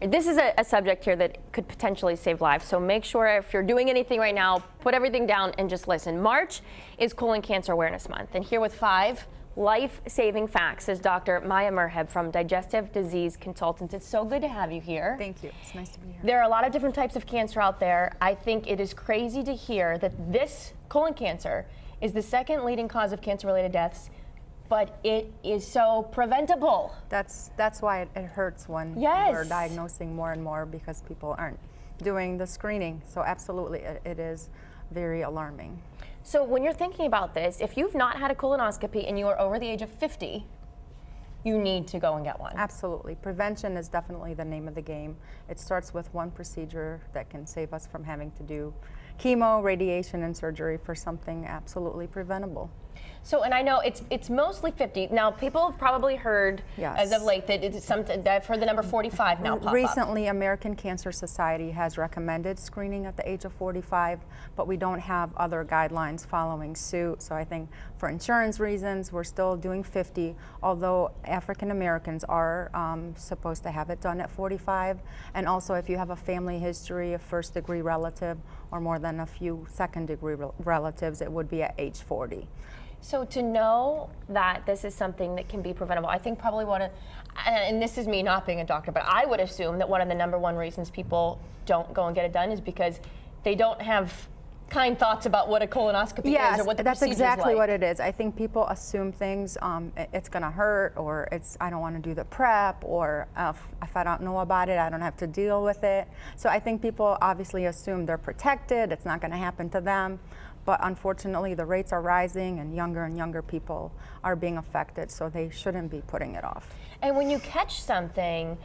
This is a subject here that could potentially save lives, so make sure if you're doing anything right now, put everything down and just listen. March is Colon Cancer Awareness Month, and here with 5 life-saving facts is Dr. Maya Merheb from Digestive Disease Consultants. It's so good to have you here. Thank you. It's nice to be here. There are a lot of different types of cancer out there. I think it is crazy to hear that this colon cancer is the second leading cause of cancer-related deaths, but it is so preventable. That's why it hurts when Yes. we're diagnosing more and more, because people aren't doing the screening. So absolutely, it is very alarming. So when you're thinking about this, if you've not had a colonoscopy and you are over the age of 50, you need to go and get one. Absolutely. Prevention is definitely the name of the game. It starts with one procedure that can save us from having to do chemo, radiation, and surgery for something absolutely preventable. So, and I know it's mostly 50. Now, people have probably heard Yes. as of late that it's something that I've heard the number 45 now pop up. Recently, American Cancer Society has recommended screening at the age of 45, but we don't have other guidelines following suit. So I think for insurance reasons, we're still doing 50, although African Americans are supposed to have it done at 45. And also, if you have a family history, a first-degree relative, or more than a few second-degree relatives, it would be at age 40. So to know that this is something that can be preventable, I think probably one of, and this is me not being a doctor, but I would assume that one of the number one reasons people don't go and get it done is because they don't have kind thoughts about what a colonoscopy is or what the that's procedure's exactly like. what it is. I think people assume things, it's going to hurt, or I don't want to do the prep, or if I don't know about it, I don't have to deal with it. So I think people obviously assume they're protected, it's not going to happen to them. But unfortunately, the rates are rising, and younger people are being affected, so they shouldn't be putting it off. And when you catch something,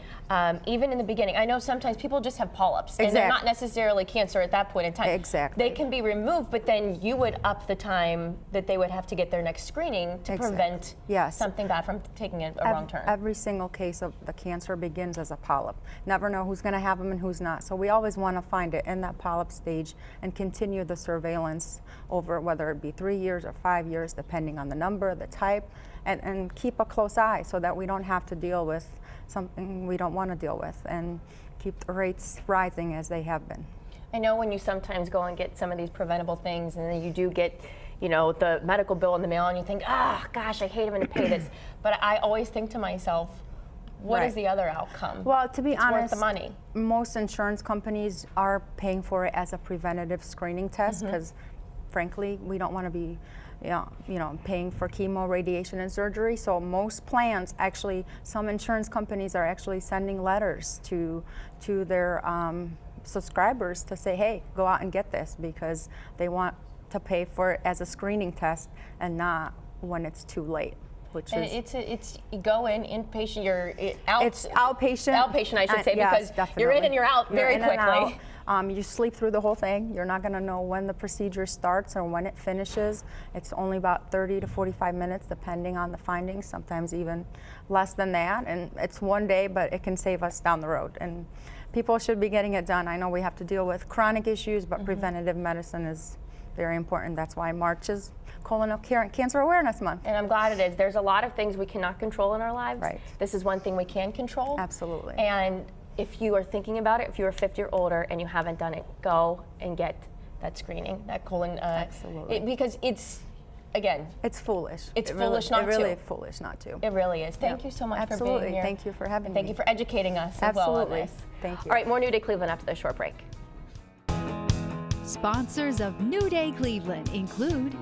even in the beginning, I know sometimes people just have polyps, and Exactly. they're not necessarily cancer at that point in time. Exactly. They can be removed, but then you would up the time that they would have to get their next screening to prevent Yes. something bad from taking a wrong turn. Every single case of the cancer begins as a polyp. Never know who's going to have them and who's not. So we always want to find it in that polyp stage and continue the surveillance over whether it be 3 years or 5 years, depending on the number, the type, and keep a close eye so that we don't have to deal with something we don't want to deal with, and keep the rates rising as they have been. I know when you sometimes go and get some of these preventable things, and then you do get, you know, the medical bill in the mail, and you think, gosh, I hate having to pay this. But I always think to myself, what is the other outcome? Well, to be it's honest, worth the money. Most insurance companies are paying for it as a preventative screening test, because frankly, we don't want to be paying for chemo, radiation, and surgery. So most plans, actually, some insurance companies are actually sending letters to their subscribers to say, hey, go out and get this, because they want to pay for it as a screening test and not when it's too late. And it's you go in inpatient, you're out. It's outpatient. Outpatient, I should say, yes, because you're in and you're out very quickly. You sleep through the whole thing. You're not going to know when the procedure starts or when it finishes. It's only about 30 to 45 minutes, depending on the findings, sometimes even less than that. And it's one day, but it can save us down the road. And people should be getting it done. I know we have to deal with chronic issues, but preventative medicine is very important. That's why March is Colon Cancer Awareness Month. And I'm glad it is. There's a lot of things we cannot control in our lives. Right. This is one thing we can control. Absolutely. And if you are thinking about it, if you are 50 or older and you haven't done it, go and get that screening, that colon. Absolutely. Because it's, again, it's foolish. It's foolish not to. It really is foolish not to. It really is. Thank you so much for being here. Thank you for having me. Thank you for educating us as Absolutely. well on this. Thank you. All right, more New Day Cleveland after this short break. Sponsors of New Day Cleveland include